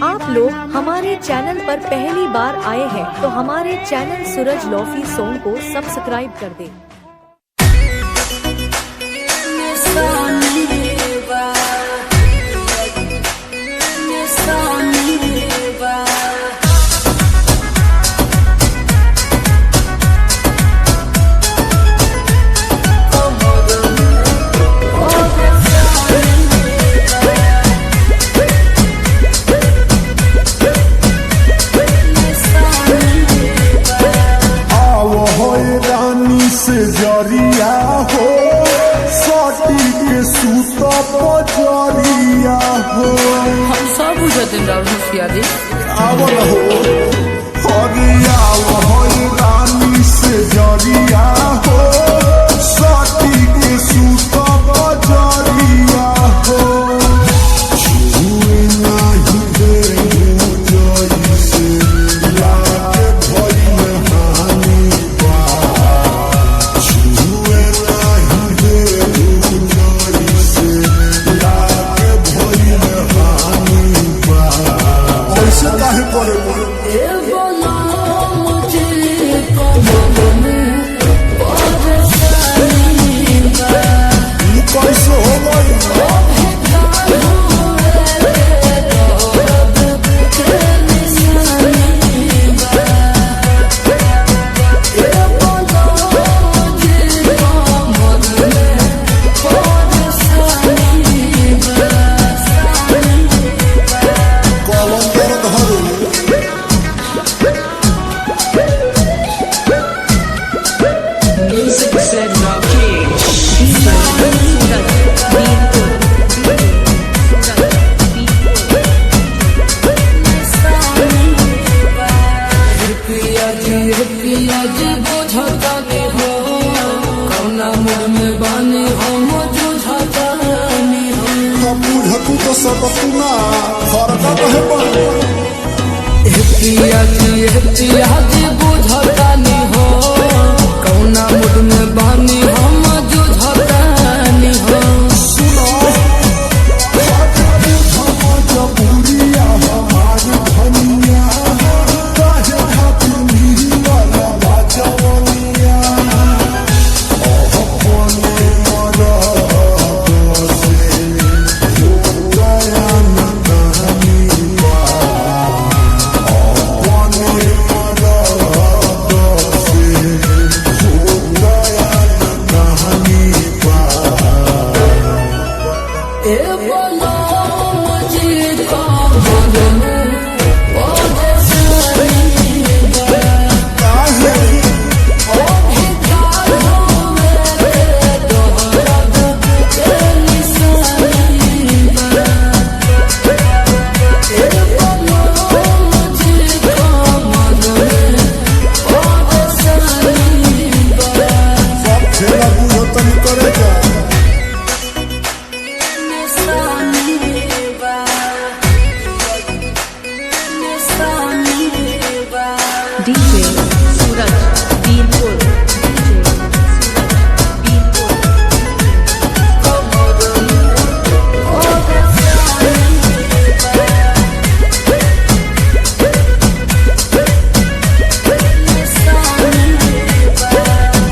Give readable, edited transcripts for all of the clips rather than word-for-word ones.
आप लोग हमारे चैनल पर पहली बार आए हैं तो हमारे चैनल सूरज लॉफी सॉन्ग को सब्सक्राइब कर दें। जरिया हो सोटी के सूता पजरिया हो हम सब बुझते होशियारी आवल हो हरिया हो रानी से जरिया हो सोटी के सूता पजरिया हो छुए नहीं दे जई से लागे भइल हानि काहे पड़े कैसे हो गई तो सब अपना फर्क है बुझता नहीं हो कौना मुझ में बानी हम जुझतानी हो सुनो जबूरिया हमारी धनिया काहे खातिर मेरी वाला बाजवनिया अपने मरा DJ सूरज बीरपुर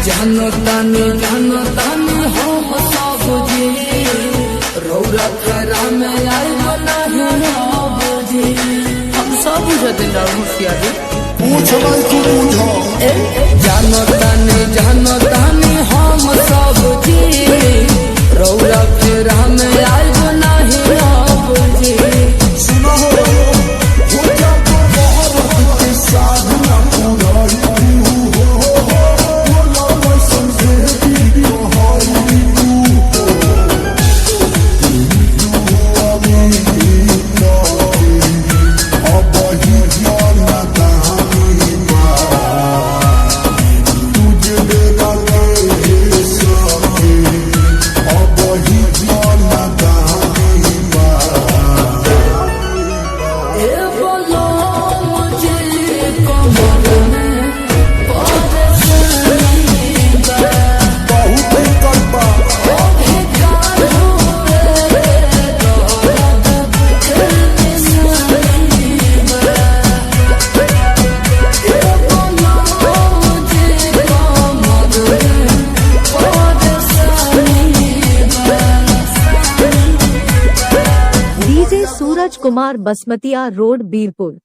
जानो तानी हो सब जी रौरा खरा में आई नहीं बुझी हम सब बुझते होशियारी जानो तानी हम सब जी रौरा फेरा में आई नहीं बुझी सुनो साधना तुझे सूरज कुमार, बसमतिया रोड, बीरपुर।